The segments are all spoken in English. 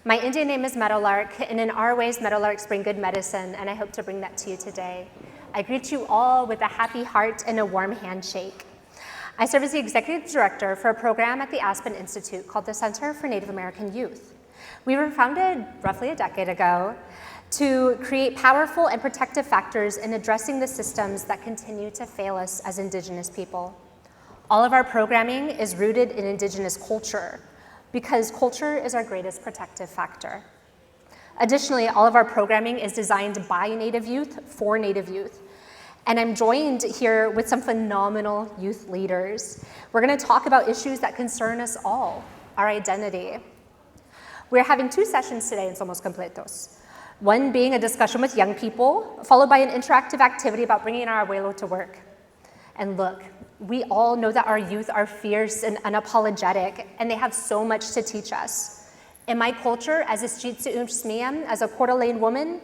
My Indian name is Meadowlark, and in our ways, Meadowlarks bring good medicine, and I hope to bring that to you today. I greet you all with a happy heart and a warm handshake. I serve as the Executive Director for a program at the Aspen Institute called the Center for Native American Youth. We were founded roughly a decade ago to create powerful and protective factors in addressing the systems that continue to fail us as Indigenous people. All of our programming is rooted in Indigenous culture, because culture is our greatest protective factor. Additionally, all of our programming is designed by Native youth for Native youth. And I'm joined here with some phenomenal youth leaders. We're gonna talk about issues that concern us all, our identity. We're having 2 sessions today in Somos Completos. One being a discussion with young people, followed by an interactive activity about bringing our abuelo to work. And look, we all know that our youth are fierce and unapologetic, and they have so much to teach us. In my culture, as a Shitsu'umsmiam, as a Coeur d'Alene woman,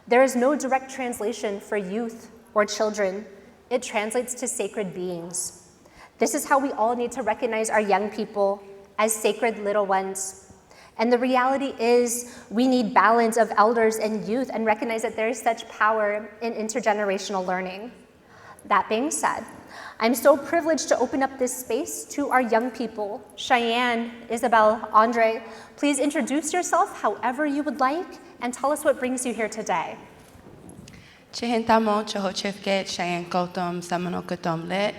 there is no direct translation for youth or children. It translates to sacred beings. This is how we all need to recognize our young people as sacred little ones. And the reality is we need balance of elders and youth and recognize that there is such power in intergenerational learning. That being said, I'm so privileged to open up this space to our young people. Cheyenne, Isabel, Andre, please introduce yourself however you would like and tell us what brings you here today. Chihintamo, Chohochifket, Cheyenne Kotom, Samanokotom Lit.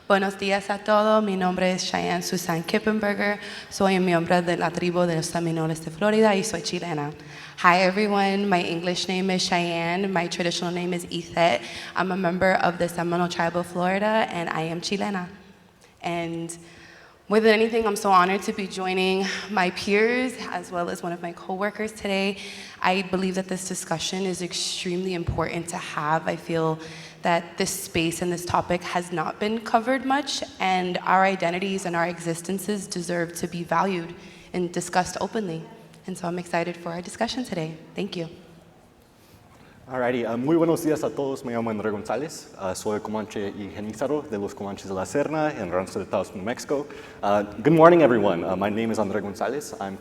Buenos días a todos. Mi nombre es Cheyenne Susan Kippenberger. Soy miembro de la tribu de los Seminoles de Florida y soy chilena. Hi everyone, my English name is Cheyenne. My traditional name is Ethet. I'm a member of the Seminole tribe of Florida and I am chilena. And more than anything, I'm so honored to be joining my peers as well as one of my coworkers today. I believe that this discussion is extremely important to have. I feel that this space and this topic has not been covered much, and our identities and our existences deserve to be valued and discussed openly. And so I'm excited for our discussion today. Thank you. Alrighty, muy buenos días a todos. Me llamo André González. Soy Comanche y Genízaro de los Comanches de la Serna in Rancho de Taos, New Mexico. Good morning, everyone. My name is André González. I'm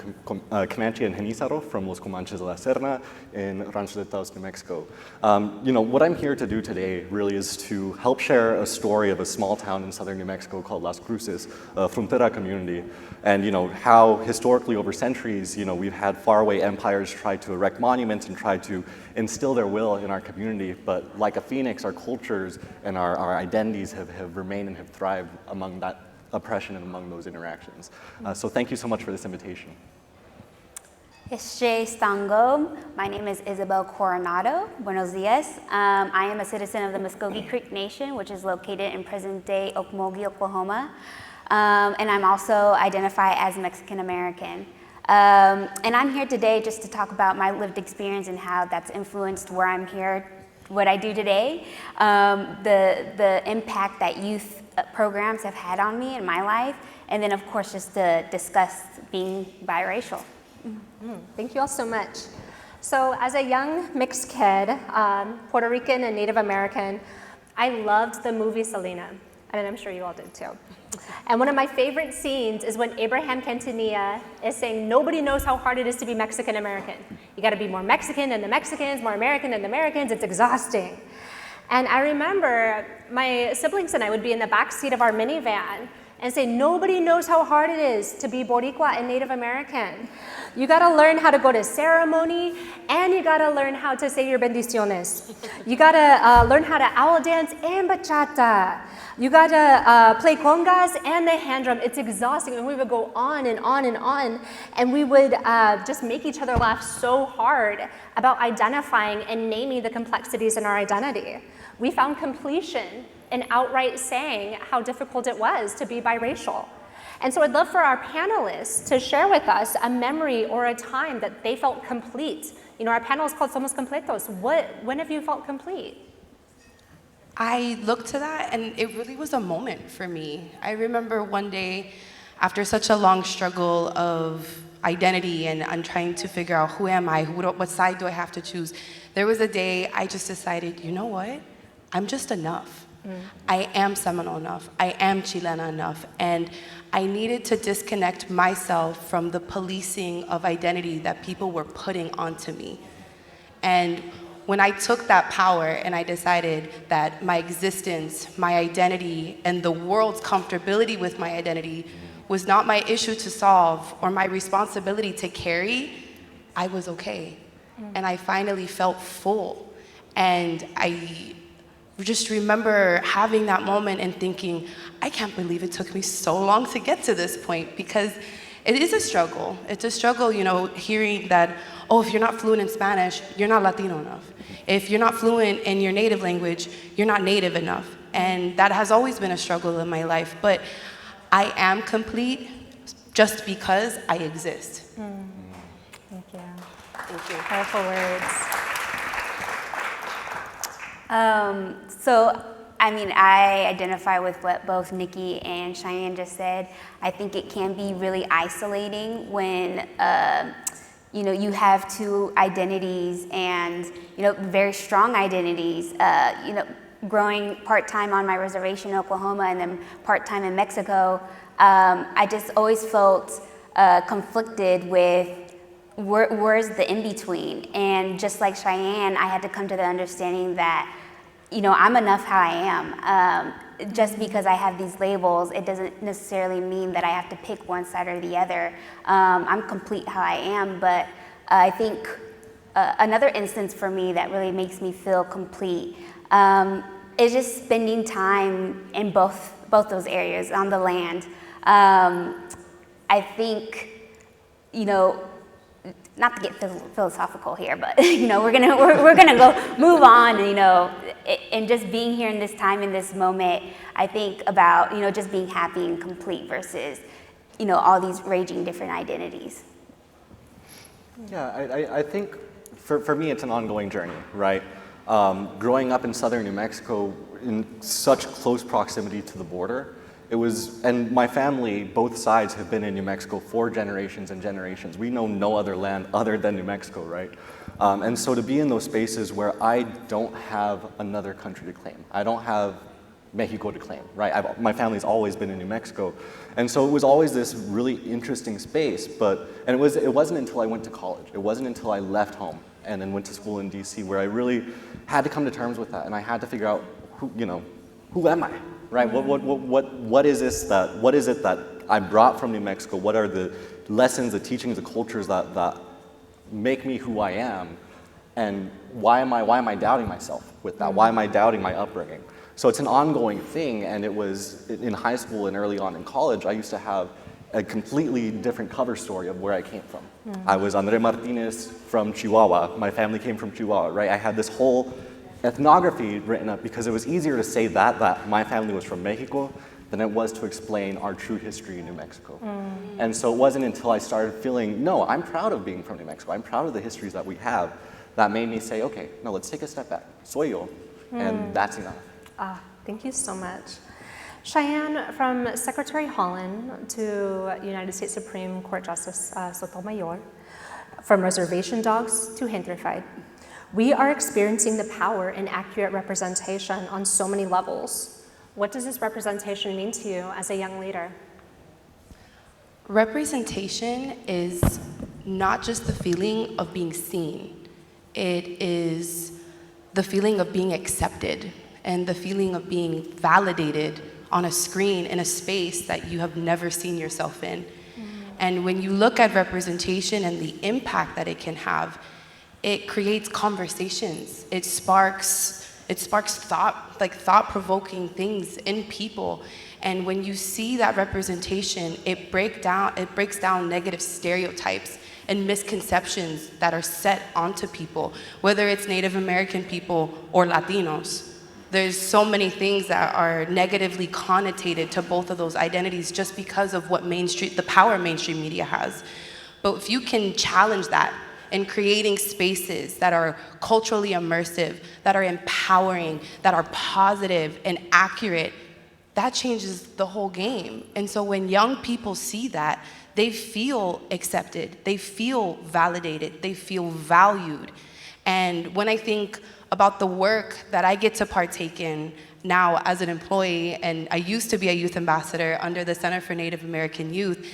Comanche and Genízaro from los Comanches de la Serna in Rancho de Taos, New Mexico. What I'm here to do today really is to help share a story of a small town in southern New Mexico called Las Cruces, a frontera community, and how historically over centuries, we've had faraway empires try to erect monuments and try to instill their will in our community, but like a phoenix, our cultures and our identities have remained and have thrived among that oppression and among those interactions. So thank you so much for this invitation. Stango. My name is Isabel Coronado. Buenos dias. I am a citizen of the Muskogee Creek Nation, which is located in present-day Okmulgee, Oklahoma. And I'm also identify as Mexican American. And I'm here today just to talk about my lived experience and how that's influenced where I'm here, what I do today, the impact that youth programs have had on me in my life, and then of course just to discuss being biracial. Thank you all so much. So as a young mixed kid, Puerto Rican and Native American, I loved the movie Selena, and I'm sure you all did too. And one of my favorite scenes is when Abraham Quintanilla is saying, nobody knows how hard it is to be Mexican American. You gotta be more Mexican than the Mexicans, more American than the Americans, it's exhausting. And I remember my siblings and I would be in the back seat of our minivan and say, nobody knows how hard it is to be Boricua and Native American. You gotta learn how to go to ceremony, and you gotta learn how to say your bendiciones. You gotta learn how to owl dance and bachata. You gotta play congas and the hand drum. It's exhausting, and we would go on and on and on, and we would just make each other laugh so hard about identifying and naming the complexities in our identity. We found completion in outright saying how difficult it was to be biracial. And so I'd love for our panelists to share with us a memory or a time that they felt complete. Our panel is called Somos Completos. When have you felt complete? I looked to that and it really was a moment for me. I remember one day after such a long struggle of identity and trying to figure out who am I, what side do I have to choose, there was a day I just decided, you know what? I'm just enough. I am Seminole enough. I am Chilena enough. And I needed to disconnect myself from the policing of identity that people were putting onto me. And when I took that power and I decided that my existence, my identity, and the world's comfortability with my identity was not my issue to solve or my responsibility to carry, I was okay. And I finally felt full. And I just remember having that moment and thinking, I can't believe it took me so long to get to this point, because it is a struggle. It's a struggle, hearing that, oh, if you're not fluent in Spanish, you're not Latino enough. If you're not fluent in your native language, you're not native enough. And that has always been a struggle in my life. But I am complete just because I exist. Thank you. Thank you. Powerful words. I identify with what both Nikki and Cheyenne just said. I think it can be really isolating when you have two identities and very strong identities. Growing part-time on my reservation in Oklahoma and then part-time in Mexico, I just always felt conflicted with where's the in-between. And just like Cheyenne, I had to come to the understanding that I'm enough how I am. Just because I have these labels, it doesn't necessarily mean that I have to pick one side or the other. I'm complete how I am, but I think another instance for me that really makes me feel complete is just spending time in both those areas on the land. I think, not to get philosophical here, but we're gonna go move on. And just being here in this time, in this moment, I think about just being happy and complete versus all these raging different identities. Yeah, I think for me it's an ongoing journey, right? Growing up in southern New Mexico in such close proximity to the border, and my family, both sides, have been in New Mexico for generations and generations. We know no other land other than New Mexico, right? And so to be in those spaces where I don't have another country to claim, I don't have Mexico to claim, right? My family's always been in New Mexico. And so it was always this really interesting space, and it wasn't until I went to college, it wasn't until I left home and then went to school in DC where I really had to come to terms with that, and I had to figure out who am I? Right? What is it that I brought from New Mexico? What are the lessons, the teachings, the cultures that make me who I am? And why am I doubting myself with that? Why am I doubting my upbringing? So it's an ongoing thing, and it was in high school and early on in college, I used to have a completely different cover story of where I came from. I was Andre Martinez from Chihuahua. My family came from Chihuahua, right? I had this whole ethnography written up because it was easier to say that my family was from Mexico than it was to explain our true history in New Mexico. And so it wasn't until I started feeling, no, I'm proud of being from New Mexico, I'm proud of the histories that we have, that made me say, okay, no, let's take a step back. Soy yo, and that's enough. Thank you so much. Cheyenne, from Secretary Holland to United States Supreme Court Justice Sotomayor, from reservation dogs to gentrified, we are experiencing the power and accurate representation on so many levels. What does this representation mean to you as a young leader? Representation is not just the feeling of being seen. It is the feeling of being accepted and the feeling of being validated on a screen in a space that you have never seen yourself in. And when you look at representation and the impact that it can have, it creates conversations. It sparks thought-provoking things in people. And when you see that representation, it breaks down negative stereotypes and misconceptions that are set onto people, whether it's Native American people or Latinos. There's so many things that are negatively connotated to both of those identities just because of what the power mainstream media has. But if you can challenge that in creating spaces that are culturally immersive, that are empowering, that are positive and accurate, that changes the whole game. And so when young people see that, they feel accepted, they feel validated, they feel valued. And when I think about the work that I get to partake in now as an employee, and I used to be a youth ambassador under the Center for Native American Youth,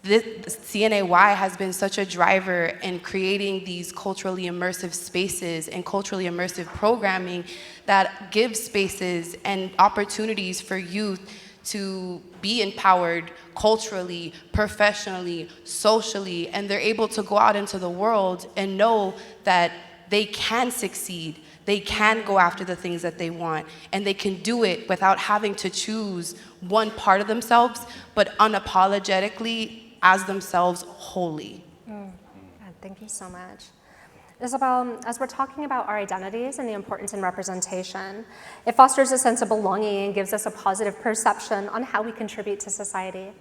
this CNAY has been such a driver in creating these culturally immersive spaces and culturally immersive programming that gives spaces and opportunities for youth to be empowered culturally, professionally, socially, and they're able to go out into the world and know that they can succeed, they can go after the things that they want, and they can do it without having to choose one part of themselves, but unapologetically as themselves wholly. Thank you so much. Isabel, as we're talking about our identities and the importance in representation, it fosters a sense of belonging and gives us a positive perception on how we contribute to society.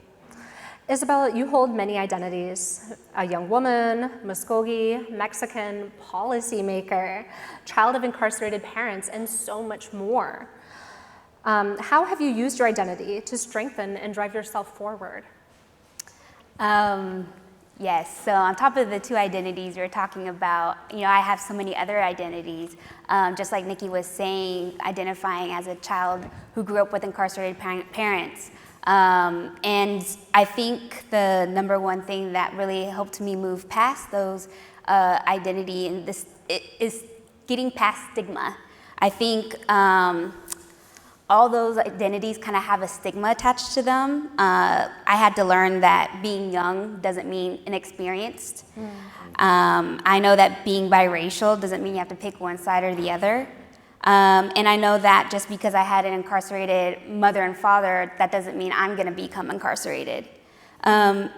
Isabel, you hold many identities: a young woman, Muskogee, Mexican, policymaker, child of incarcerated parents, and so much more. How have you used your identity to strengthen and drive yourself forward? Yes, so on top of the two identities you're talking about, I have so many other identities. Just like Nikki was saying, identifying as a child who grew up with incarcerated parents. And I think the number one thing that really helped me move past those identity and this is getting past stigma. I think all those identities kind of have a stigma attached to them. I had to learn that being young doesn't mean inexperienced. I know that being biracial doesn't mean you have to pick one side or the other. And I know that just because I had an incarcerated mother and father, that doesn't mean I'm gonna become incarcerated. And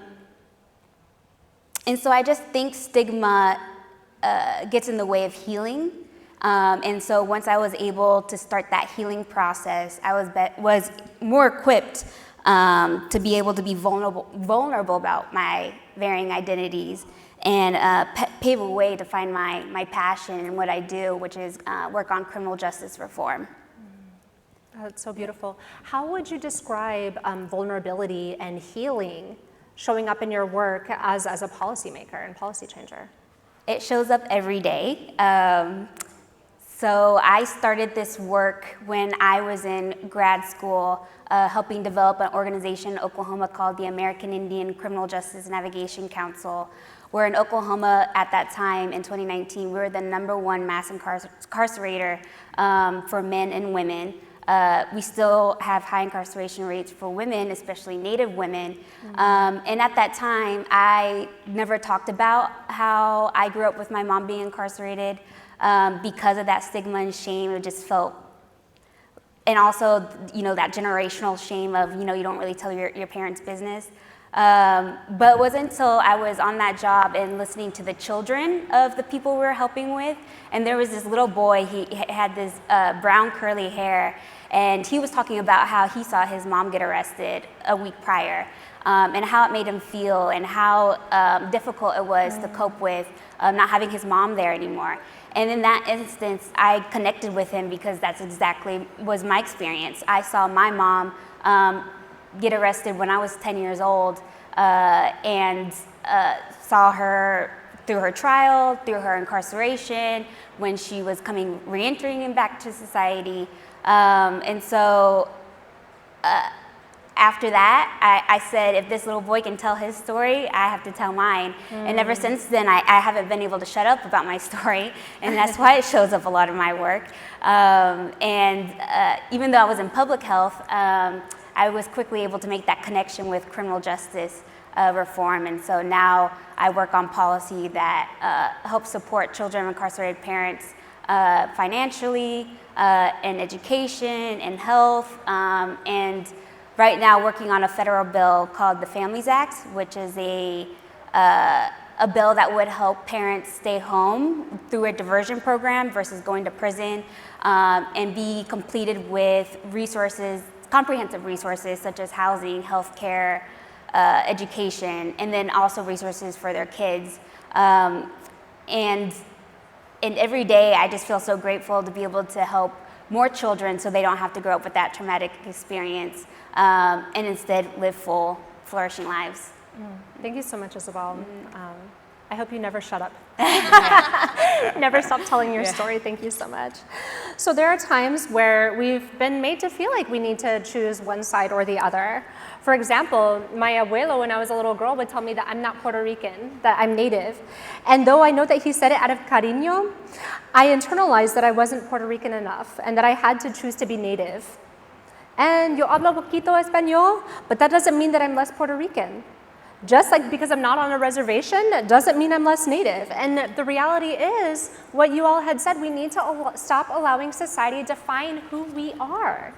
so I just think stigma gets in the way of healing. And so once I was able to start that healing process, I was more equipped to be able to be vulnerable about my varying identities and pave a way to find my passion and what I do, which is work on criminal justice reform. That's so beautiful. How would you describe vulnerability and healing showing up in your work as a policymaker and policy changer? It shows up every day. So I started this work when I was in grad school, helping develop an organization in Oklahoma called the American Indian Criminal Justice Navigation Council, where in Oklahoma at that time in 2019, we were the #1 mass incarcerator for men and women. We still have high incarceration rates for women, especially Native women. And at that time, I never talked about how I grew up with my mom being incarcerated. Because of that stigma and shame, it just felt, and also, that generational shame of, you don't really tell your parents' business. But it wasn't until I was on that job and listening to the children of the people we were helping with, and there was this little boy, he had this brown curly hair, and he was talking about how he saw his mom get arrested a week prior, and how it made him feel and how difficult it was to cope with not having his mom there anymore. And in that instance, I connected with him because that's exactly was my experience. I saw my mom get arrested when I was 10 years old and saw her through her trial, through her incarceration, when she was re-entering back to society. And so after that, I said, if this little boy can tell his story, I have to tell mine. And ever since then, I haven't been able to shut up about my story, and that's why it shows up a lot of my work. Even though I was in public health, I was quickly able to make that connection with criminal justice reform, and so now I work on policy that helps support children of incarcerated parents financially, in education, in health, and right now working on a federal bill called the Families Act, which is a bill that would help parents stay home through a diversion program versus going to prison, and be completed with comprehensive resources such as housing, healthcare, education, and then also resources for their kids. And every day I just feel so grateful to be able to help more children so they don't have to grow up with that traumatic experience, and instead live full, flourishing lives. Thank you so much, Isabel. I hope you never shut up. Never stop telling your story. Thank you so much. So there are times where we've been made to feel like we need to choose one side or the other. For example, my abuelo, when I was a little girl, would tell me that I'm not Puerto Rican, that I'm native. And though I know that he said it out of cariño, I internalized that I wasn't Puerto Rican enough and that I had to choose to be native. And yo hablo poquito español, but that doesn't mean that I'm less Puerto Rican. Just like because I'm not on a reservation, it doesn't mean I'm less native. And the reality is, what you all had said, we need to stop allowing society to define who we are.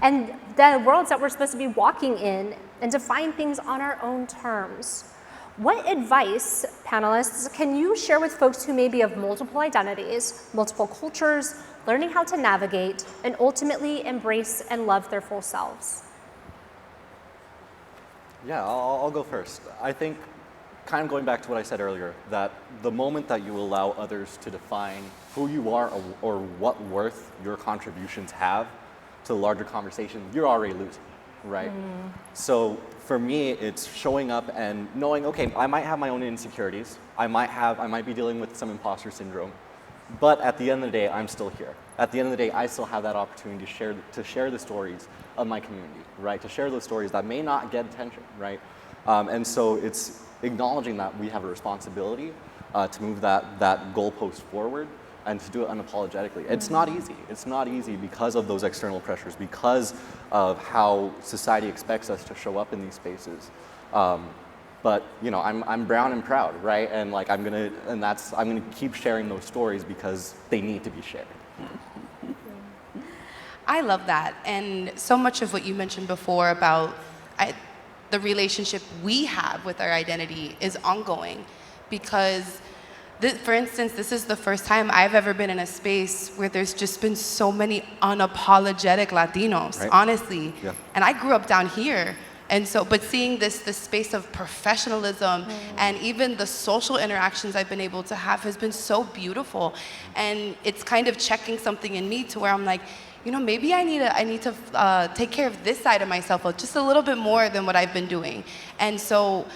And the worlds that we're supposed to be walking in and define things on our own terms. What advice, panelists, can you share with folks who may be of multiple identities, multiple cultures, learning how to navigate, and ultimately embrace and love their full selves? Yeah, I'll go first. I think, kind of going back to what I said earlier, that the moment that you allow others to define who you are or what worth your contributions have to the larger conversation, you're already losing, right? So for me, it's showing up and knowing, okay, I might have my own insecurities. I might be dealing with some imposter syndrome. But at the end of the day, I'm still here. At the end of the day, I still have that opportunity to share the stories of my community, right? To share those stories that may not get attention, right? And so it's acknowledging that we have a responsibility to move that goalpost forward and to do it unapologetically. It's not easy. It's not easy because of those external pressures, because of how society expects us to show up in these spaces. But you know, I'm brown and proud, right? And like I'm gonna keep sharing those stories because they need to be shared. I love that, and so much of what you mentioned before about the relationship we have with our identity is ongoing, because for instance, this is the first time I've ever been in a space where there's just been so many unapologetic Latinos, right. Honestly. Yeah. And I grew up down here. And so, but seeing this space of professionalism and even the social interactions I've been able to have has been so beautiful. And it's kind of checking something in me to where I'm like, you know, maybe I need to take care of this side of myself just a little bit more than what I've been doing. And so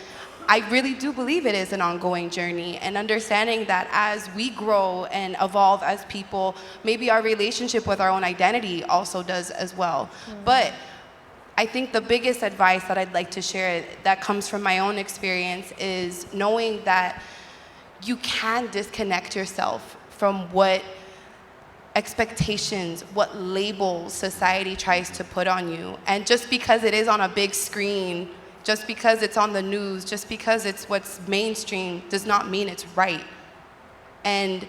I really do believe it is an ongoing journey, and understanding that as we grow and evolve as people, maybe our relationship with our own identity also does as well. But I think the biggest advice that I'd like to share that comes from my own experience is knowing that you can disconnect yourself from what expectations, what labels society tries to put on you. And just because it is on a big screen, just because it's on the news, just because it's what's mainstream does not mean it's right. And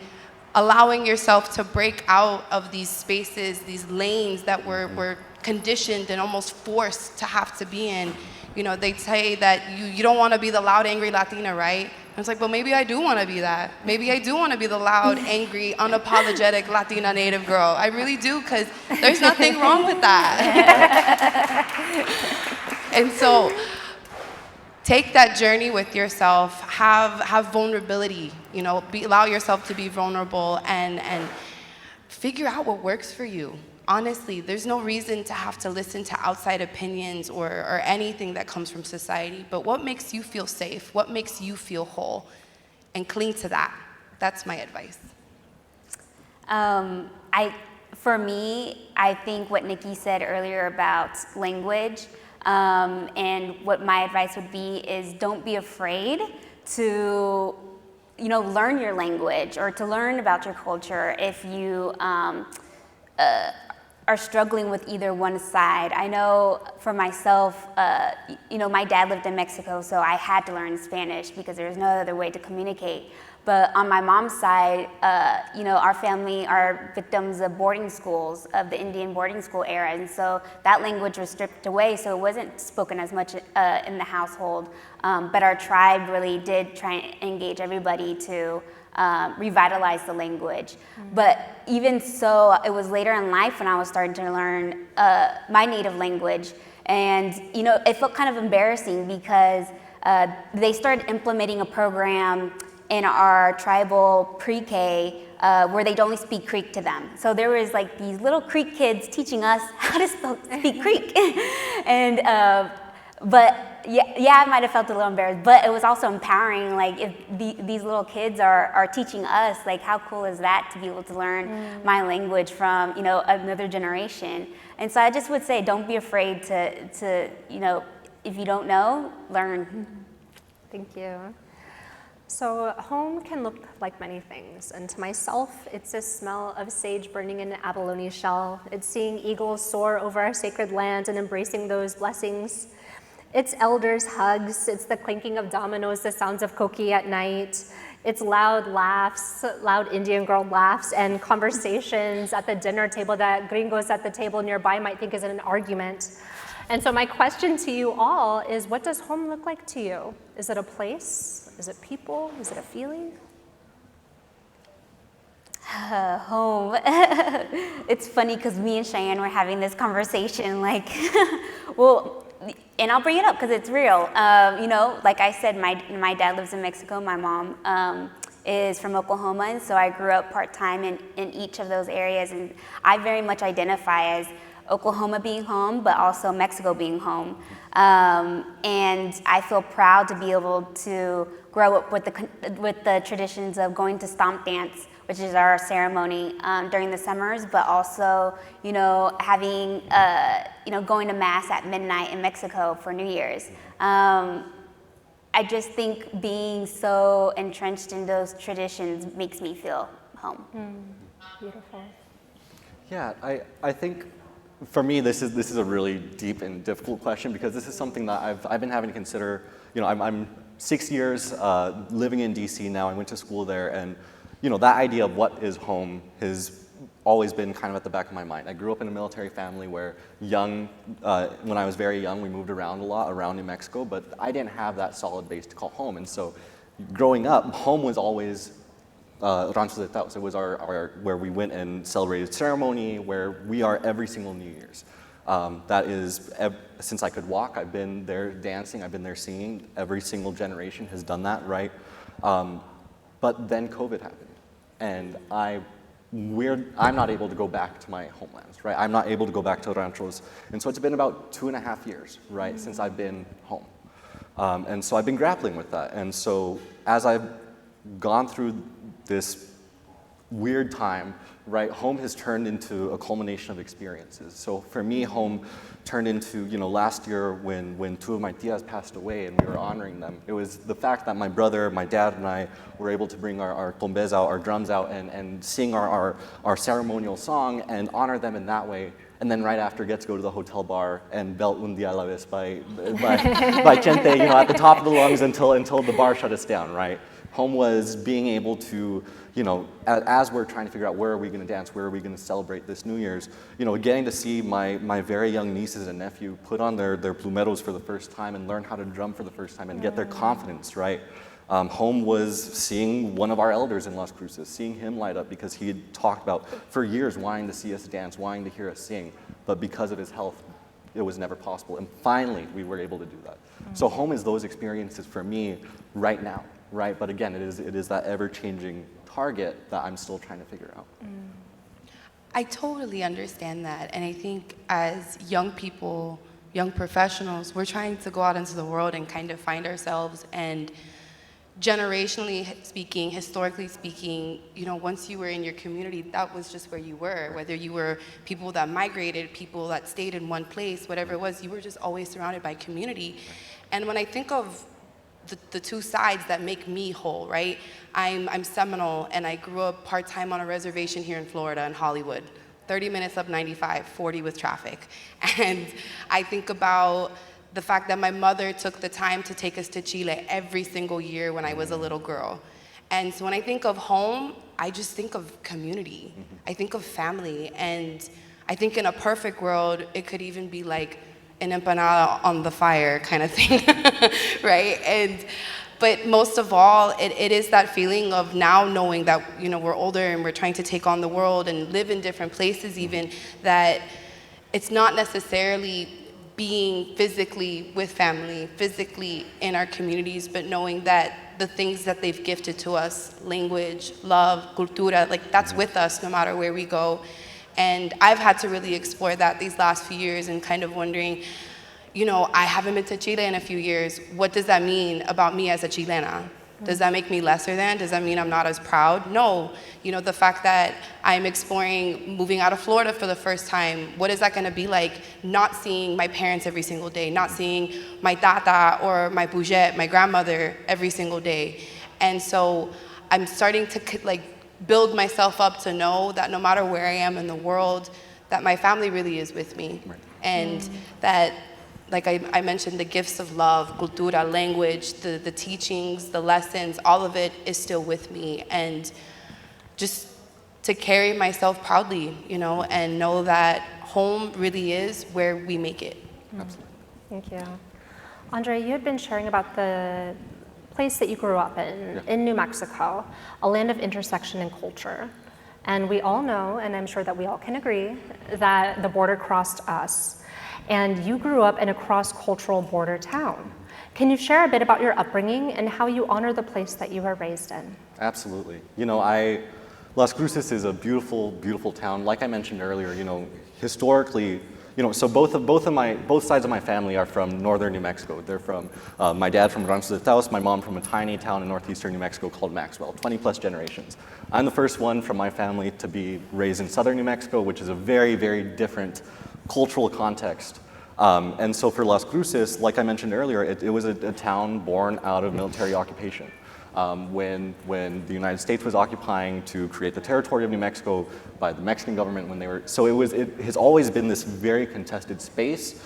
allowing yourself to break out of these spaces, these lanes that we're conditioned and almost forced to have to be in. You know, they say that you don't want to be the loud, angry Latina, right? And it's like, well, maybe I do want to be that. Maybe I do want to be the loud, angry, unapologetic Latina native girl. I really do, because there's nothing wrong with that. And so take that journey with yourself, have vulnerability, you know, allow yourself to be vulnerable and figure out what works for you. Honestly, there's no reason to have to listen to outside opinions or anything that comes from society, but what makes you feel safe? What makes you feel whole? And cling to that. That's my advice. For me, I think what Nikki said earlier about language, and what my advice would be is don't be afraid to, you know, learn your language or to learn about your culture if you are struggling with either one side. I know for myself, you know, my dad lived in Mexico, so I had to learn Spanish because there was no other way to communicate. But on my mom's side, you know, our family are victims of boarding schools, of the Indian boarding school era, and so that language was stripped away, so it wasn't spoken as much in the household. But our tribe really did try and engage everybody to revitalize the language. But even so, it was later in life when I was starting to learn my native language, and you know, it felt kind of embarrassing because they started implementing a program in our tribal pre-K where they'd only speak Creek to them. So there was like these little Creek kids teaching us how to speak Creek. And but yeah, I might have felt a little embarrassed, but it was also empowering. Like if these little kids are teaching us, like how cool is that to be able to learn my language from, you know, another generation. And so I just would say, don't be afraid to you know, if you don't know, learn. Thank you. So home can look like many things, and to myself, it's the smell of sage burning in an abalone shell. It's seeing eagles soar over our sacred land and embracing those blessings. It's elders' hugs, it's the clinking of dominoes, the sounds of koki at night. It's loud laughs, loud Indian girl laughs, and conversations at the dinner table that gringos at the table nearby might think is an argument. And so my question to you all is, what does home look like to you? Is it a place? Is it people? Is it a feeling? Home. It's funny because me and Cheyenne were having this conversation, like, well, and I'll bring it up because it's real. You know, like I said, my dad lives in Mexico. My mom is from Oklahoma, and so I grew up part-time in each of those areas, and I very much identify as Oklahoma being home, but also Mexico being home. And I feel proud to be able to grow up with the traditions of going to stomp dance, which is our ceremony during the summers, but also, you know, having, you know, going to mass at midnight in Mexico for New Year's. I just think being so entrenched in those traditions makes me feel home. Beautiful. Yeah, I think for me this is a really deep and difficult question because this is something that I've been having to consider. You know, I'm 6 years living in DC now. I went to school there, and you know, that idea of what is home has always been kind of at the back of my mind. I grew up in a military family where when I was very young, we moved around a lot around New Mexico, but I didn't have that solid base to call home. And so growing up, home was always Rancho de Taos. It was our where we went and celebrated ceremony, where we are every single New Year's. That is, since I could walk, I've been there dancing, I've been there singing. Every single generation has done that, right? But then COVID happened, and I'm not able to go back to my homelands, right? I'm not able to go back to ranchos, and so it's been about 2.5 years, right, since I've been home. And so I've been grappling with that, and so as I've gone through this weird time, right, home has turned into a culmination of experiences. So for me, home turned into, you know, last year when two of my tias passed away and we were honoring them. It was the fact that my brother, my dad, and I were able to bring our tombes out, our drums out, and sing our ceremonial song and honor them in that way. And then right after, get to go to the hotel bar and belt Un Dia a la Vez by Chente, you know, at the top of the lungs until the bar shut us down, right? Home was being able to, you know, as we're trying to figure out where are we going to dance, where are we going to celebrate this New Year's, you know, getting to see my very young nieces and nephew put on their plumeros for the first time and learn how to drum for the first time and get their confidence, right? Home was seeing one of our elders in Las Cruces, seeing him light up because he had talked about for years wanting to see us dance, wanting to hear us sing, but because of his health, it was never possible. And finally, we were able to do that. So home is those experiences for me right now. Right, but again, it is that ever-changing target that I'm still trying to figure out. I totally understand that, and I think as young people, young professionals, we're trying to go out into the world and kind of find ourselves, and generationally speaking, historically speaking, you know, once you were in your community, that was just where you were. Whether you were people that migrated, people that stayed in one place, whatever it was, you were just always surrounded by community. And when I think of the two sides that make me whole, right? I'm Seminole, and I grew up part-time on a reservation here in Florida in Hollywood. 30 minutes up 95, 40 with traffic. And I think about the fact that my mother took the time to take us to Chile every single year when I was a little girl. And so when I think of home, I just think of community. I think of family, and I think in a perfect world, it could even be like an empanada on the fire kind of thing, right? But most of all, it is that feeling of now knowing that, you know, we're older and we're trying to take on the world and live in different places even, that it's not necessarily being physically with family, physically in our communities, but knowing that the things that they've gifted to us, language, love, cultura, like that's with us no matter where we go. And I've had to really explore that these last few years and kind of wondering, you know, I haven't been to Chile in a few years. What does that mean about me as a Chilena? Does that make me lesser than? Does that mean I'm not as proud? No. You know, the fact that I'm exploring moving out of Florida for the first time, what is that gonna be like not seeing my parents every single day, not seeing my tata or my bouget, my grandmother every single day? And so I'm starting to like build myself up to know that no matter where I am in the world, that my family really is with me. Right. And that, like I mentioned, the gifts of love, cultura, language, the teachings, the lessons, all of it is still with me. And just to carry myself proudly, you know, and know that home really is where we make it. Absolutely. Thank you. Andre, you had been sharing about the place that you grew up in New Mexico, a land of intersection and culture. And we all know, and I'm sure that we all can agree, that the border crossed us. And you grew up in a cross-cultural border town. Can you share a bit about your upbringing and how you honor the place that you were raised in? Absolutely. You know, Las Cruces is a beautiful, beautiful town. Like I mentioned earlier, you know, historically, you know, so both sides of my family are from northern New Mexico. They're from, my dad from Rancho de Taos, my mom from a tiny town in northeastern New Mexico called Maxwell, 20 plus generations. I'm the first one from my family to be raised in southern New Mexico, which is a very, very different cultural context. And so for Las Cruces, like I mentioned earlier, it was a town born out of military occupation. When the United States was occupying to create the territory of New Mexico by the Mexican government when they were, so it has always been this very contested space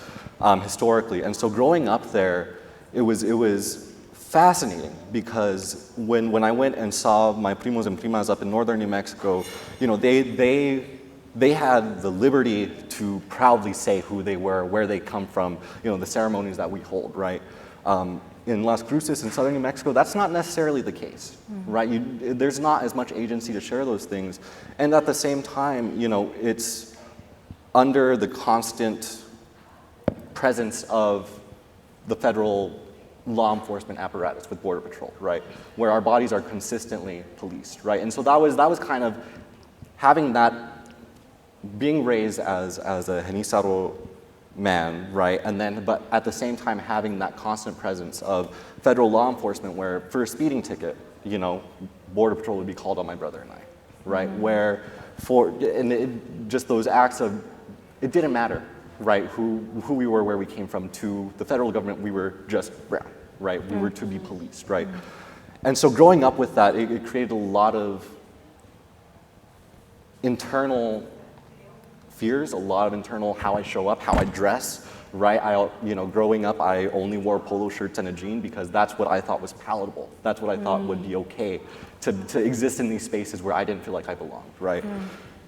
historically. And so growing up there, it was fascinating because when I went and saw my primos and primas up in northern New Mexico, you know, they had the liberty to proudly say who they were, where they come from, you know, the ceremonies that we hold, right? In Las Cruces in southern New Mexico, that's not necessarily the case, right? There's not as much agency to share those things. And at the same time, you know, it's under the constant presence of the federal law enforcement apparatus with Border Patrol, right? Where our bodies are consistently policed, right? And so that was kind of having that, being raised as a Genízaro man, right? And then, but at the same time having that constant presence of federal law enforcement where for a speeding ticket, you know, Border Patrol would be called on my brother and I, right? Where just those acts of, it didn't matter, right? Who we were, where we came from, to the federal government, we were just brown, right? We were to be policed, right? And so growing up with that, it created a lot of internal fears, a lot of internal how I show up, how I dress, right? You know, growing up, I only wore polo shirts and a jean because that's what I thought was palatable. That's what I thought would be okay to exist in these spaces where I didn't feel like I belonged, right?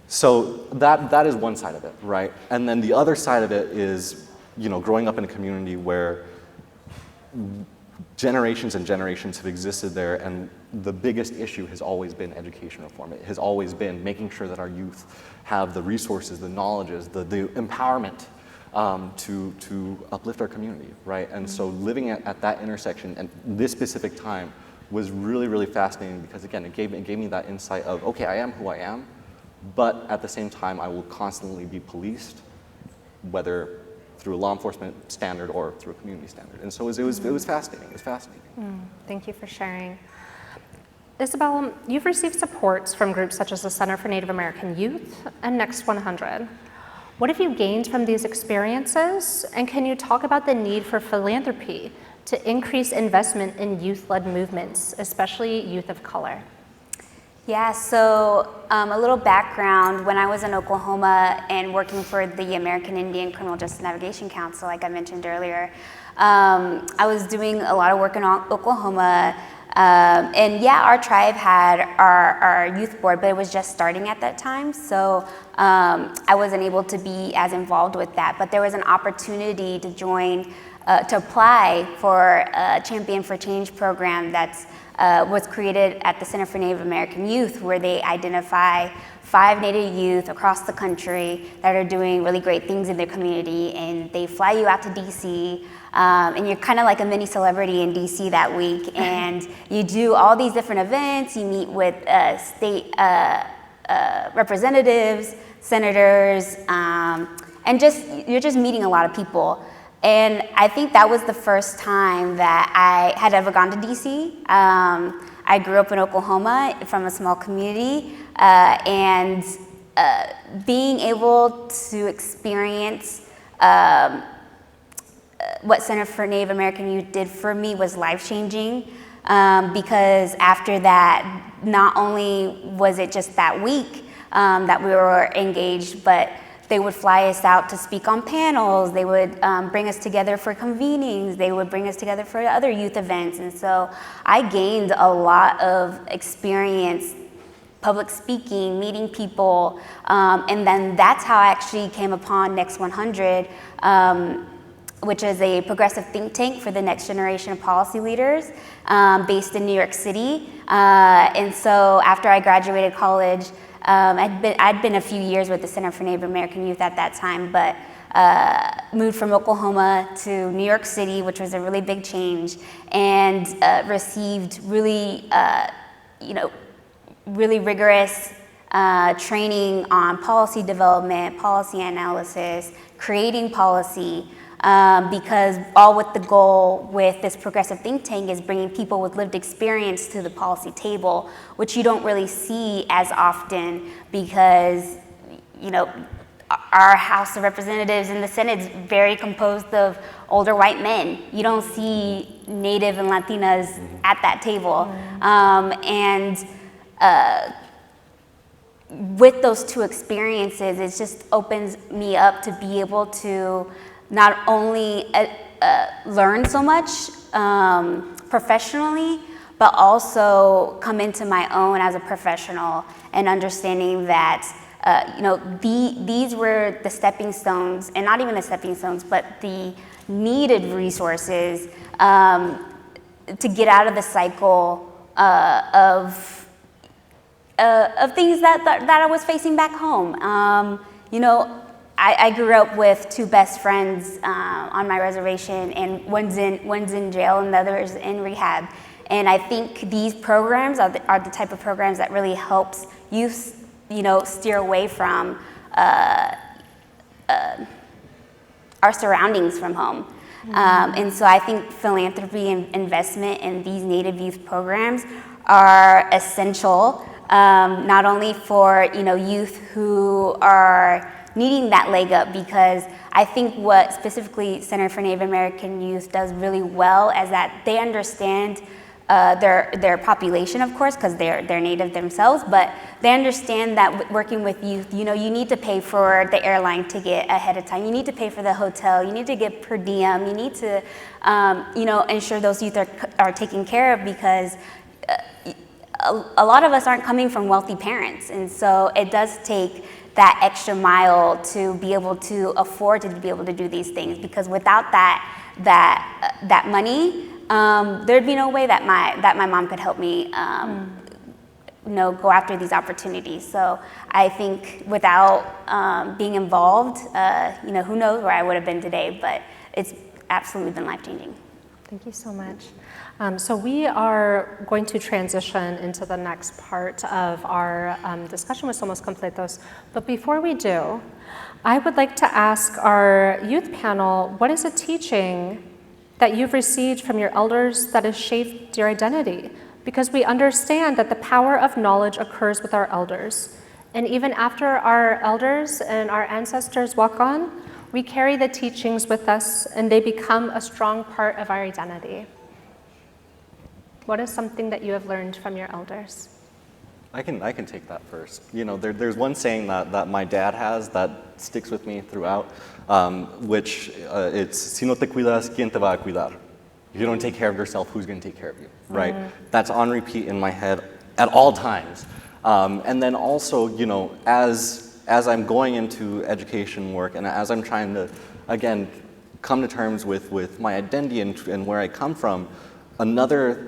So that is one side of it, right? And then the other side of it is, you know, growing up in a community where generations and generations have existed there, and the biggest issue has always been education reform. It has always been making sure that our youth have the resources, the knowledges, the empowerment to uplift our community, right? And so living at that intersection and this specific time was really, really fascinating because again, it gave me that insight of, okay, I am who I am, but at the same time, I will constantly be policed, whether through a law enforcement standard or through a community standard. And so it was fascinating. It was fascinating. Thank you for sharing. Isabel, you've received supports from groups such as the Center for Native American Youth and Next 100. What have you gained from these experiences? And can you talk about the need for philanthropy to increase investment in youth-led movements, especially youth of color? Yeah, so a little background. When I was in Oklahoma and working for the American Indian Criminal Justice Navigation Council, like I mentioned earlier, I was doing a lot of work in Oklahoma. And yeah, our tribe had our youth board, but it was just starting at that time. So I wasn't able to be as involved with that. But there was an opportunity to join, to apply for a Champion for Change program that's was created at the Center for Native American Youth, where they identify 5 Native youth across the country that are doing really great things in their community, and they fly you out to DC, and you're kind of like a mini celebrity in DC that week, and you do all these different events, you meet with state representatives, senators, and you're just meeting a lot of people. And I think that was the first time that I had ever gone to DC. I grew up in Oklahoma from a small community, and being able to experience what Center for Native American Youth did for me was life-changing, because after that, not only was it just that week that we were engaged, but they would fly us out to speak on panels. They would bring us together for convenings. They would bring us together for other youth events. And so I gained a lot of experience public speaking, meeting people, and then that's how I actually came upon Next 100, which is a progressive think tank for the next generation of policy leaders based in New York City. And so after I graduated college, I'd been a few years with the Center for Native American Youth at that time, but moved from Oklahoma to New York City, which was a really big change, and received really, really rigorous training on policy development, policy analysis, creating policy, because all with the goal with this progressive think tank is bringing people with lived experience to the policy table, which you don't really see as often because, our House of Representatives and the Senate is very composed of older white men. You don't see Native and Latinas at that table. With those two experiences, it just opens me up to be able to not only learn so much professionally, but also come into my own as a professional and understanding that these were the stepping stones, and not even the stepping stones, but the needed resources to get out of the cycle of things that I was facing back home. I grew up with two best friends on my reservation, and one's in jail and the other is in rehab. And I think these programs are the type of programs that really helps youth, steer away from our surroundings from home. And so I think philanthropy and investment in these Native youth programs are essential, not only for youth who are needing that leg up, because I think what specifically Center for Native American Youth does really well is that they understand their population, of course, because they're Native themselves, but they understand that working with youth, you need to pay for the airline ticket ahead of time. You need to pay for the hotel. You need to get per diem. You need to, ensure those youth are taken care of, because a lot of us aren't coming from wealthy parents, and so it does take that extra mile to be able to afford to be able to do these things, because without that money, there'd be no way that my mom could help me go after these opportunities. So I think without being involved, who knows where I would have been today, but it's absolutely been life-changing. Thank you so much. So we are going to transition into the next part of our discussion with Somos Completos. But before we do, I would like to ask our youth panel, what is a teaching that you've received from your elders that has shaped your identity? Because we understand that the power of knowledge occurs with our elders. And even after our elders and our ancestors walk on, we carry the teachings with us, and they become a strong part of our identity. What is something that you have learned from your elders? I can take that first. There's one saying that my dad has that sticks with me throughout, which it's, si no te cuidas, ¿quién te va a cuidar? If you don't take care of yourself, who's going to take care of you, right? That's on repeat in my head at all times. And then also, as I'm going into education work, and as I'm trying to, again, come to terms with my identity and where I come from, another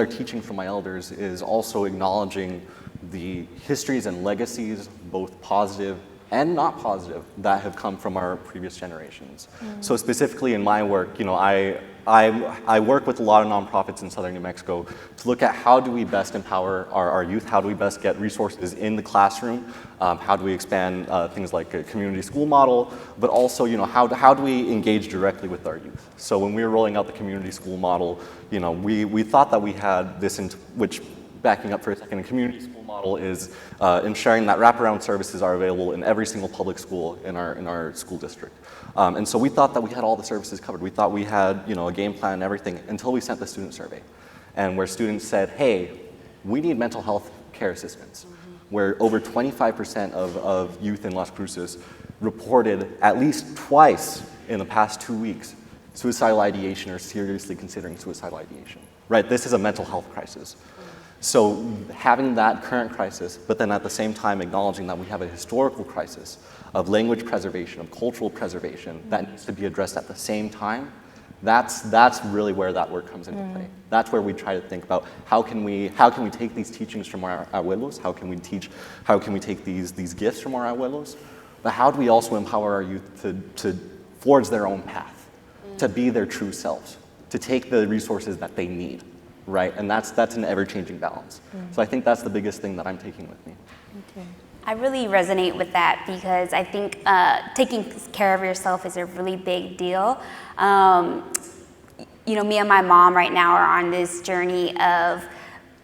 teaching from my elders is also acknowledging the histories and legacies, both positive and not positive, that have come from our previous generations. So specifically in my work, I I work with a lot of nonprofits in southern New Mexico to look at how do we best empower our youth, how do we best get resources in the classroom, how do we expand things like a community school model, but also, how do we engage directly with our youth? So when we were rolling out the community school model, we thought that we had this, which, backing up for a second, a community school model is ensuring that wraparound services are available in every single public school in our school district. And so we thought that we had all the services covered. We thought we had a game plan and everything until we sent the student survey, and where students said, hey, we need mental health care assistance, where over 25% of youth in Las Cruces reported at least twice in the past 2 weeks suicidal ideation or seriously considering suicidal ideation, right? This is a mental health crisis. So having that current crisis, but then at the same time acknowledging that we have a historical crisis of language preservation, of cultural preservation that needs to be addressed at the same time, that's really where that work comes into play. That's where we try to think about how can we take these teachings from our abuelos, how can we take these gifts from our abuelos, but how do we also empower our youth to forge their own path, to be their true selves, to take the resources that they need. Right, and that's an ever-changing balance. So I think that's the biggest thing that I'm taking with me. Okay. I really resonate with that because I think taking care of yourself is a really big deal. Me and my mom right now are on this journey of,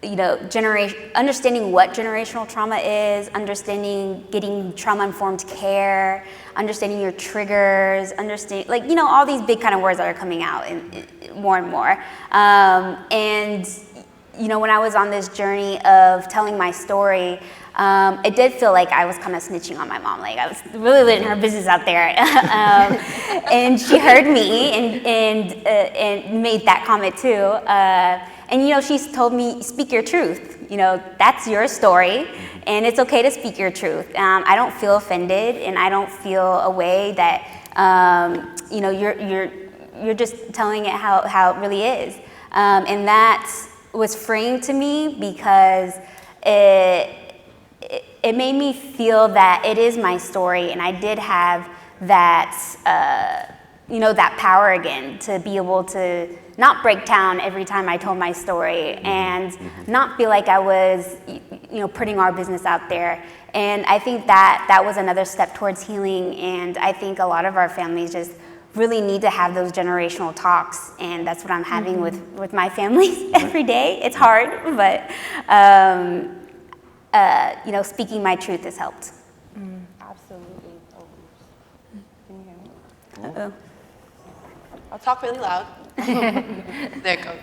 understanding what generational trauma is, understanding getting trauma-informed care, understanding your triggers, all these big kind of words that are coming out more and more. When I was on this journey of telling my story, it did feel like I was kind of snitching on my mom. Like I was really letting her business out there. And she heard me and made that comment too. She's told me, speak your truth. That's your story, and it's okay to speak your truth. I don't feel offended, and I don't feel a way that, you're just telling it how it really is. And that was freeing to me because it made me feel that it is my story, and I did have that, that power again to be able to not break down every time I told my story and not feel like I was, putting our business out there. And I think that was another step towards healing. And I think a lot of our families just really need to have those generational talks. And that's what I'm having with my family every day. It's hard, but, speaking my truth has helped. Absolutely. Oh, can you hear me? Uh-oh. I'll talk really loud. There it goes.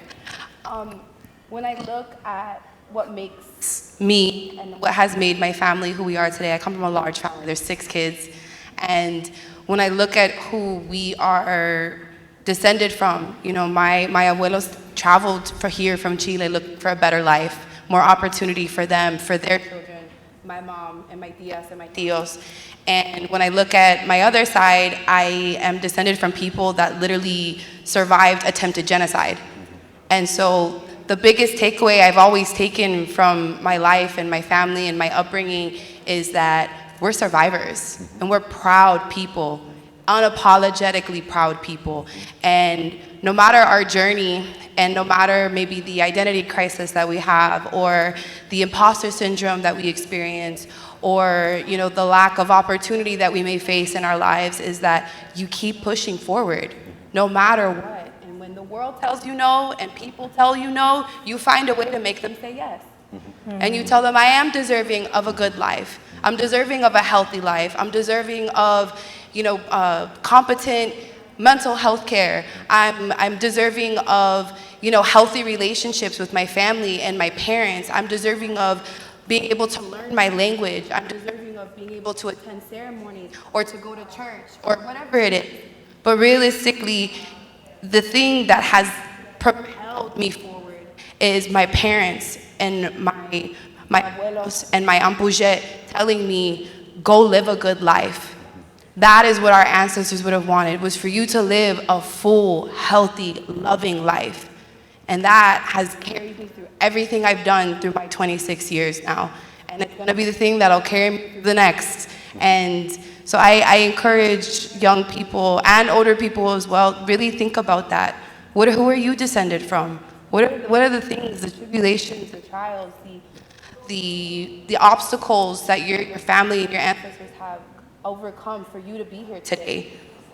When I look at what makes me and what has made my family who we are today, I come from a large family. There's 6 kids. And when I look at who we are descended from, my abuelos traveled from Chile, looked for a better life, more opportunity for them, for their children, my mom and my tias and my tios. And when I look at my other side, I am descended from people that literally survived attempted genocide. And so the biggest takeaway I've always taken from my life and my family and my upbringing is that we're survivors and we're proud people, unapologetically proud people. And no matter our journey and no matter maybe the identity crisis that we have or the imposter syndrome that we experience or the lack of opportunity that we may face in our lives, is that you keep pushing forward no matter what. And when the world tells you no and people tell you no, you find a way to make them say yes. And you tell them, I am deserving of a good life. I'm deserving of a healthy life. I'm deserving of competent mental health care. I'm deserving of healthy relationships with my family and my parents. I'm deserving of being able to learn my language. I'm deserving of being able to attend ceremonies or to go to church or whatever it is. But realistically, the thing that has propelled me forward is my parents and my abuelos and my ampoujet telling me, go live a good life. That is what our ancestors would have wanted, was for you to live a full, healthy, loving life. And that has carried me through everything I've done through my 26 years now. And it's gonna be the thing that'll carry me through the next. And so I encourage young people and older people as well, really think about that. Who are you descended from? What are the things, the tribulations, the trials, the obstacles that your family and your ancestors have overcome for you to be here today?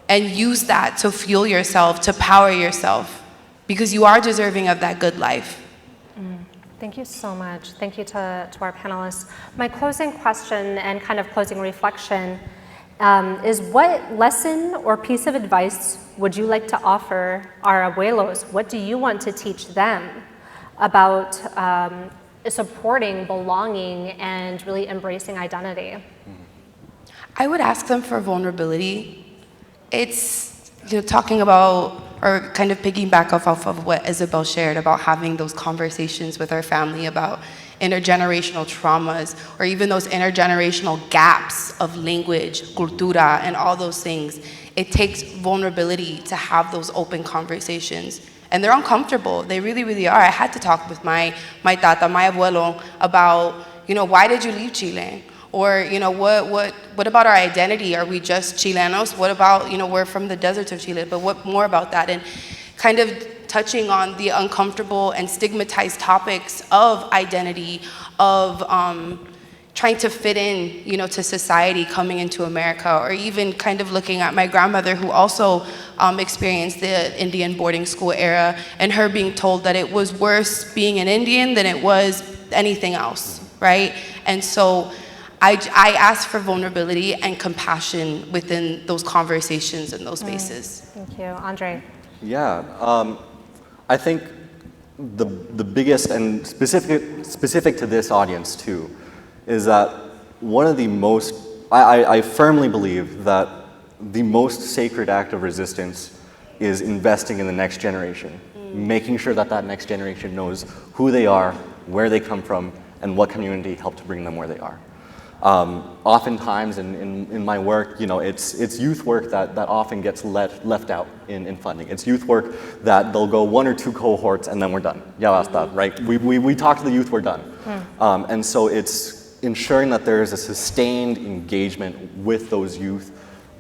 And use that to fuel yourself, to power yourself, because you are deserving of that good life. Thank you so much. Thank you to our panelists. My closing question and kind of closing reflection is, what lesson or piece of advice would you like to offer our abuelos? What do you want to teach them about supporting, belonging, and really embracing identity? I would ask them for vulnerability. It's, talking about, or kind of piggyback off of what Isabel shared about having those conversations with our family about intergenerational traumas, or even those intergenerational gaps of language, cultura, and all those things. It takes vulnerability to have those open conversations. And they're uncomfortable. They really, really are. I had to talk with my tata, my abuelo, about, why did you leave Chile? Or, what about our identity? Are we just Chilenos? What about, we're from the deserts of Chile, but what more about that? And kind of touching on the uncomfortable and stigmatized topics of identity, of trying to fit in, to society coming into America, or even kind of looking at my grandmother, who also experienced the Indian boarding school era, and her being told that it was worse being an Indian than it was anything else, right? And so I ask for vulnerability and compassion within those conversations and those spaces. Thank you. Andre? Yeah, I think the biggest, and specific to this audience too, is that one of the most, I firmly believe that the most sacred act of resistance is investing in the next generation, making sure that next generation knows who they are, where they come from, and what community helped to bring them where they are. Oftentimes in my work, it's youth work that often gets left out in funding. It's youth work that they'll go 1 or 2 cohorts and then we're done. Ya basta, right? We talk to the youth, we're done. And so it's ensuring that there is a sustained engagement with those youth,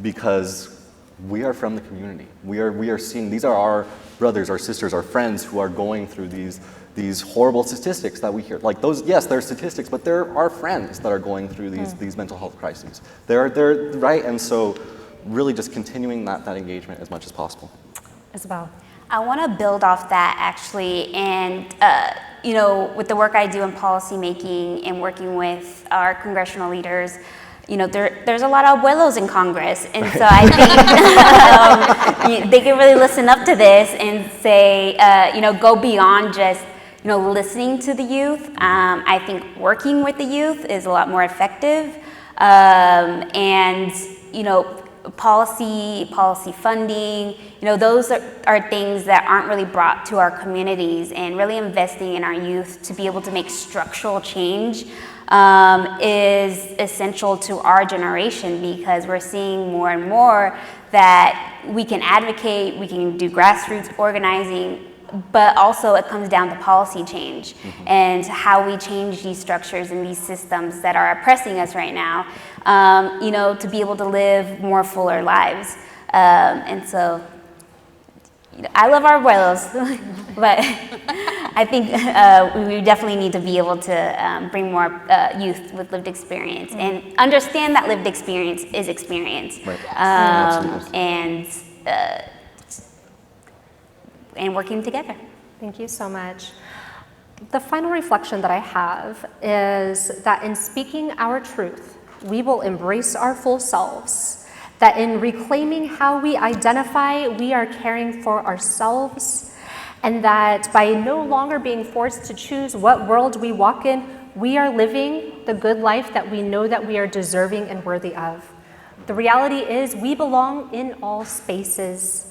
because we are from the community. We are seeing, these are our brothers, our sisters, our friends who are going through these horrible statistics that we hear. Like those, yes, they're statistics, but they're our friends that are going through these mental health crises. They're right, and so really just continuing that engagement as much as possible. Isabel? I want to build off that actually, and with the work I do in policymaking and working with our congressional leaders, there's a lot of abuelos in Congress, and so I think they can really listen up to this and say, go beyond just listening to the youth. I think working with the youth is a lot more effective, and policy funding, those are things that aren't really brought to our communities, and really investing in our youth to be able to make structural change is essential to our generation, because we're seeing more and more that we can advocate, we can do grassroots organizing, but also it comes down to policy change and how we change these structures and these systems that are oppressing us right now, to be able to live more fuller lives. And so I love our abuelos, but I think we definitely need to be able to bring more youth with lived experience and understand that lived experience is experience. Right. And working together. Thank you so much. The final reflection that I have is that in speaking our truth, we will embrace our full selves, that in reclaiming how we identify, we are caring for ourselves, and that by no longer being forced to choose what world we walk in, we are living the good life that we know that we are deserving and worthy of. The reality is we belong in all spaces.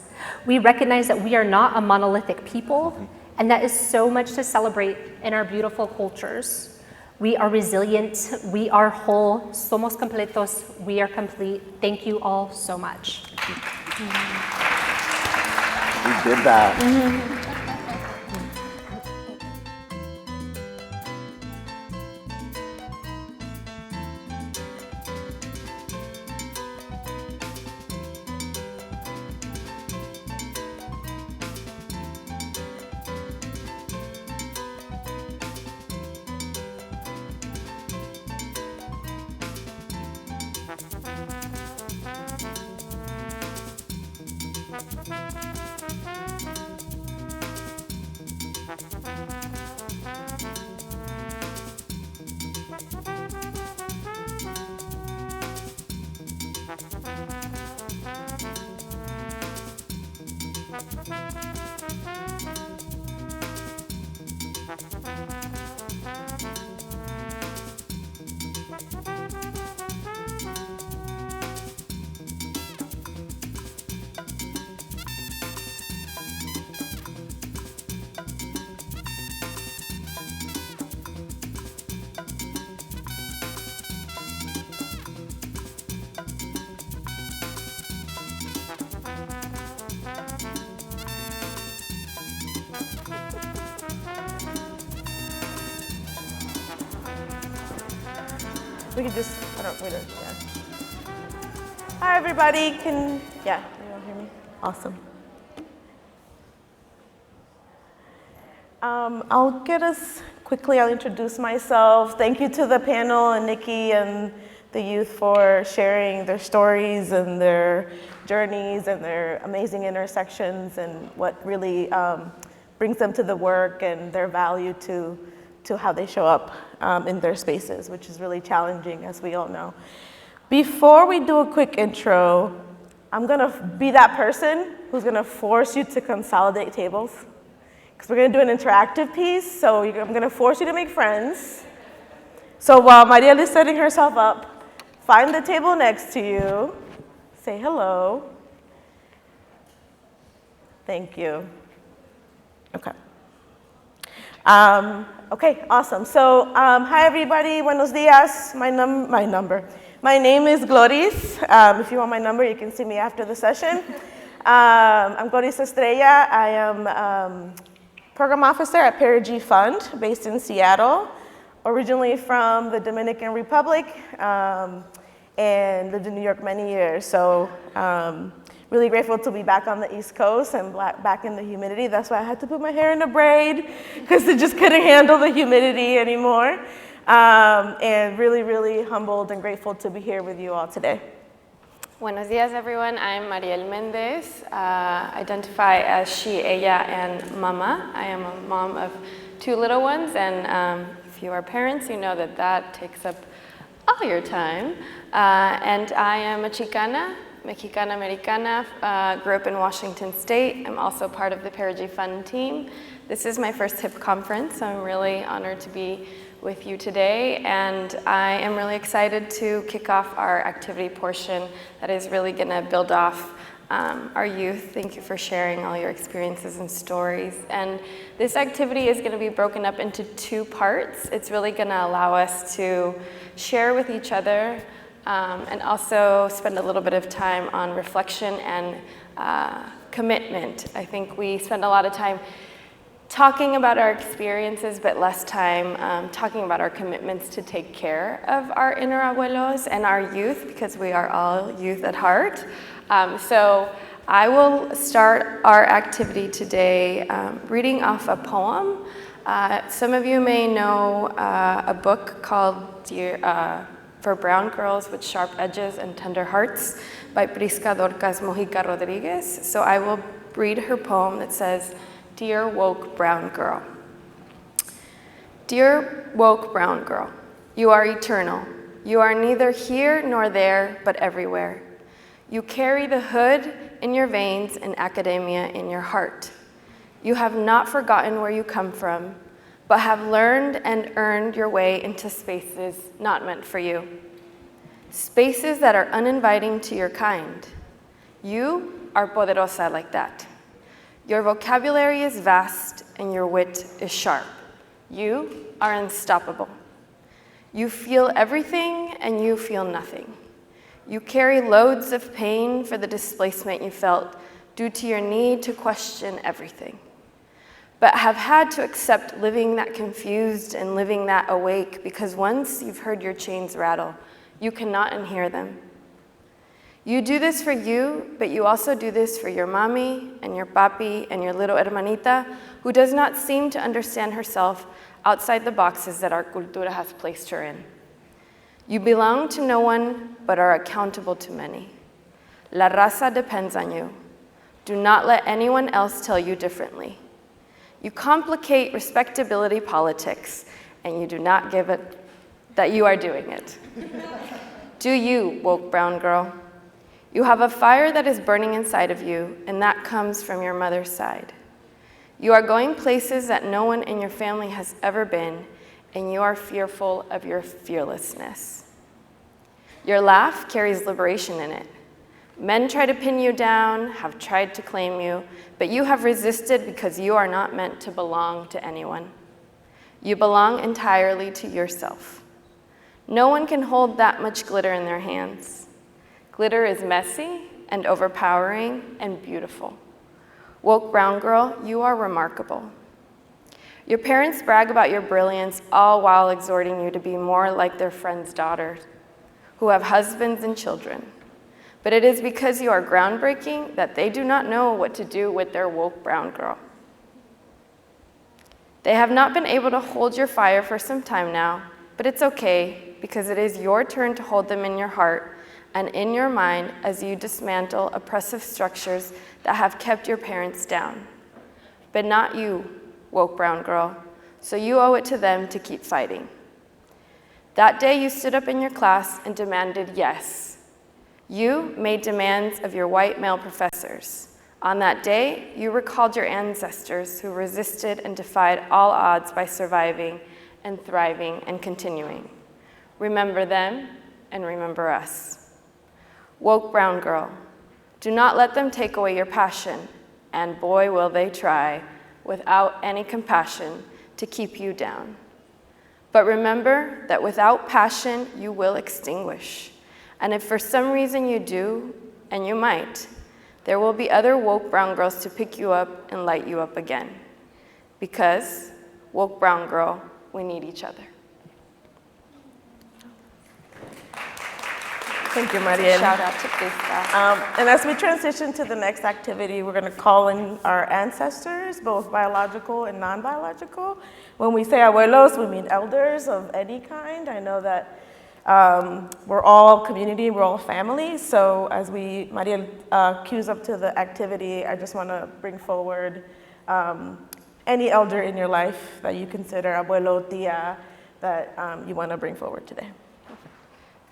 We recognize that we are not a monolithic people, and that is so much to celebrate in our beautiful cultures. We are resilient, we are whole, somos completos, we are complete. Thank you all so much. We did that. We could just, I don't, we don't, yeah. Hi, everybody. Yeah, you all hear me? Awesome. I'll get us quickly, I'll introduce myself. Thank you to the panel and Nikki and the youth for sharing their stories and their journeys and their amazing intersections and what really brings them to the work and their value to how they show up in their spaces, which is really challenging, as we all know. Before we do a quick intro, I'm gonna be that person who's gonna force you to consolidate tables, because we're gonna do an interactive piece, so I'm gonna force you to make friends. So while Mariel is setting herself up, find the table next to you, say hello. Thank you. Okay. Okay, awesome. So, hi everybody, buenos dias. My name is Gloris. If you want my number, you can see me after the session. I'm Gloris Estrella. I am program officer at Perigee Fund, based in Seattle, originally from the Dominican Republic, and lived in New York many years. So, really grateful to be back on the East Coast and back in the humidity. That's why I had to put my hair in a braid, because it just couldn't handle the humidity anymore. And really, really humbled and grateful to be here with you all today. Buenos dias, everyone. I'm Mariel Mendez. Identify as she, ella, and mama. I am a mom of 2 little ones, and if you are parents, you know that that takes up all your time. And I am a Chicana, Mexicana Americana, grew up in Washington State. I'm also part of the Perigee Fund team. This is my first HIP conference, so I'm really honored to be with you today, and I am really excited to kick off our activity portion that is really gonna build off our youth. Thank you for sharing all your experiences and stories. And this activity is gonna be broken up into 2 parts. It's really gonna allow us to share with each other and also spend a little bit of time on reflection and commitment. I think we spend a lot of time talking about our experiences, but less time talking about our commitments to take care of our inner abuelos and our youth, because we are all youth at heart. So I will start our activity today reading off a poem. Some of you may know a book called For Brown Girls with Sharp Edges and Tender Hearts by Prisca Dorcas Mojica Rodriguez. So I will read her poem that says, Dear Woke Brown Girl. Dear woke brown girl, you are eternal. You are neither here nor there, but everywhere. You carry the hood in your veins and academia in your heart. You have not forgotten where you come from, but have learned and earned your way into spaces not meant for you. Spaces that are uninviting to your kind. You are poderosa like that. Your vocabulary is vast and your wit is sharp. You are unstoppable. You feel everything and you feel nothing. You carry loads of pain for the displacement you felt due to your need to question everything, but have had to accept living that confused and living that awake, because once you've heard your chains rattle, you cannot unhear them. You do this for you, but you also do this for your mommy and your papi and your little hermanita, who does not seem to understand herself outside the boxes that our cultura has placed her in. You belong to no one, but are accountable to many. La raza depends on you. Do not let anyone else tell you differently. You complicate respectability politics, and you do not give it that you are doing it. Do you, woke brown girl? You have a fire that is burning inside of you, and that comes from your mother's side. You are going places that no one in your family has ever been, and you are fearful of your fearlessness. Your laugh carries liberation in it. Men try to pin you down, have tried to claim you, but you have resisted because you are not meant to belong to anyone. You belong entirely to yourself. No one can hold that much glitter in their hands. Glitter is messy and overpowering and beautiful. Woke brown girl, you are remarkable. Your parents brag about your brilliance, all while exhorting you to be more like their friends' daughters, who have husbands and children. But it is because you are groundbreaking that they do not know what to do with their woke brown girl. They have not been able to hold your fire for some time now, but it's okay, because it is your turn to hold them in your heart and in your mind as you dismantle oppressive structures that have kept your parents down. But not you, woke brown girl, so you owe it to them to keep fighting. That day you stood up in your class and demanded yes. You made demands of your white male professors. On that day, you recalled your ancestors who resisted and defied all odds by surviving and thriving and continuing. Remember them and remember us. Woke brown girl, do not let them take away your passion, and boy will they try, without any compassion, to keep you down. But remember that without passion, you will extinguish. And if for some reason you do, and you might, there will be other woke brown girls to pick you up and light you up again. Because, woke brown girl, we need each other. Thank you, Mariel. Shout out to Krista. And as we transition to the next activity, we're going to call in our ancestors, both biological and non-biological. When we say abuelos, we mean elders of any kind. I know that we're all community, we're all family. So as Mariel cues up to the activity, I just want to bring forward any elder in your life that you consider abuelo, tia, that you want to bring forward today.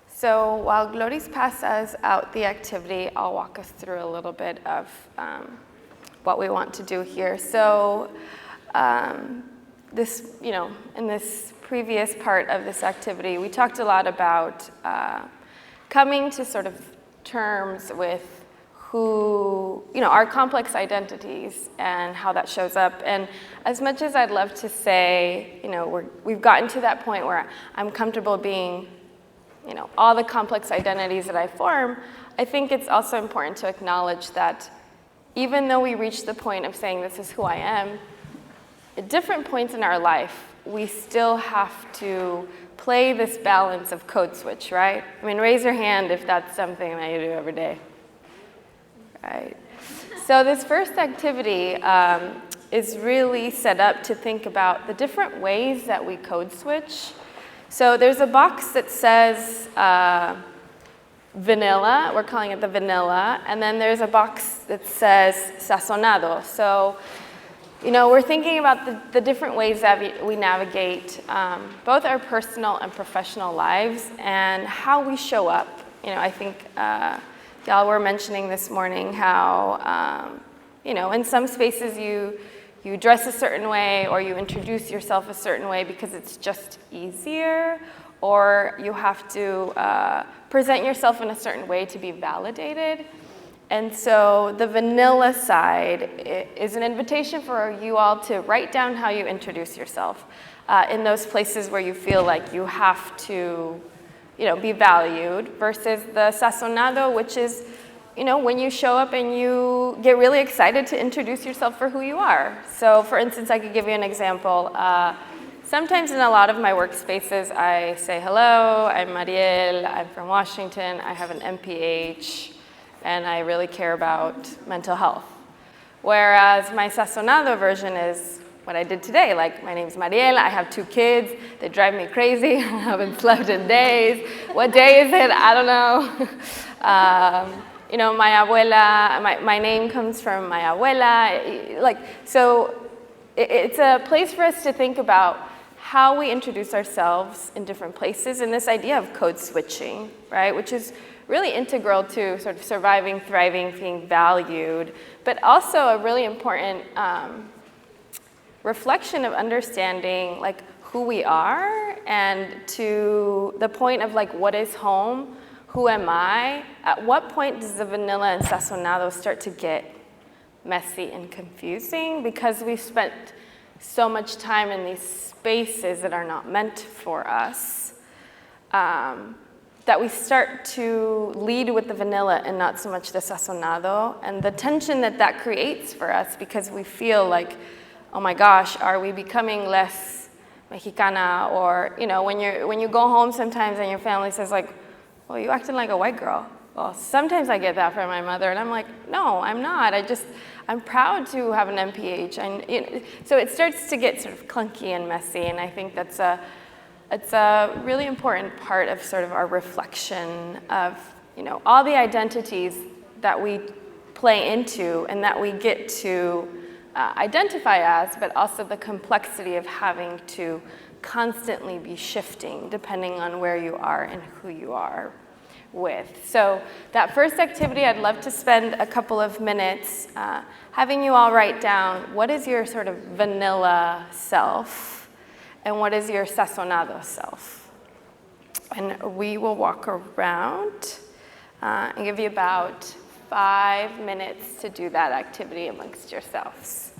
So while Gloris passes out the activity, I'll walk us through a little bit of what we want to do here. So this, in this previous part of this activity, we talked a lot about coming to sort of terms with who, our complex identities and how that shows up. And as much as I'd love to say, we've gotten to that point where I'm comfortable being all the complex identities that I form, I think it's also important to acknowledge that even though we reach the point of saying this is who I am, at different points in our life, we still have to play this balance of code switch, right? I mean, raise your hand if that's something that you do every day, right? So this first activity is really set up to think about the different ways that we code switch. So there's a box that says vanilla, we're calling it the vanilla, and then there's a box that says sazonado. So, we're thinking about the different ways that we navigate both our personal and professional lives and how we show up. I think y'all were mentioning this morning how, in some spaces you dress a certain way or you introduce yourself a certain way because it's just easier, or you have to present yourself in a certain way to be validated. And so the vanilla side is an invitation for you all to write down how you introduce yourself in those places where you feel like you have to be valued, versus the sazonado, which is when you show up and you get really excited to introduce yourself for who you are. So for instance, I could give you an example. Sometimes in a lot of my workspaces, I say, hello, I'm Mariel, I'm from Washington, I have an MPH, and I really care about mental health. Whereas my sazonado version is what I did today. Like, my name's Mariel, I have 2 kids, they drive me crazy, I haven't slept in days. What day is it? I don't know. My abuela, my name comes from my abuela. So it's a place for us to think about how we introduce ourselves in different places, and this idea of code switching, right, which is really integral to sort of surviving, thriving, being valued, but also a really important reflection of understanding who we are, and to the point of what is home. Who am I? At what point does the vanilla and sazonado start to get messy and confusing because we've spent so much time in these spaces that are not meant for us, that we start to lead with the vanilla and not so much the sazonado, and the tension that creates for us because we feel like, oh my gosh, are we becoming less Mexicana? Or, when you go home sometimes and your family says like, well, you acting like a white girl. Well, sometimes I get that from my mother, and I'm like, no, I'm not. I'm proud to have an MPH. And so it starts to get sort of clunky and messy, and I think it's a really important part of sort of our reflection of, all the identities that we play into and that we get to identify as, but also the complexity of having to constantly be shifting depending on where you are and who you are with. So that first activity, I'd love to spend a couple of minutes having you all write down what is your sort of vanilla self and what is your sazonado self. And we will walk around and give you about 5 minutes to do that activity amongst yourselves.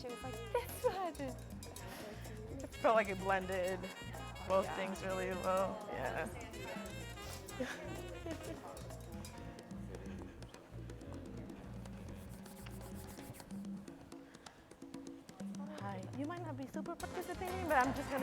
She was like, this one. It felt like it blended both things really well. Yeah. Hi. You might not be super participating, but I'm just gonna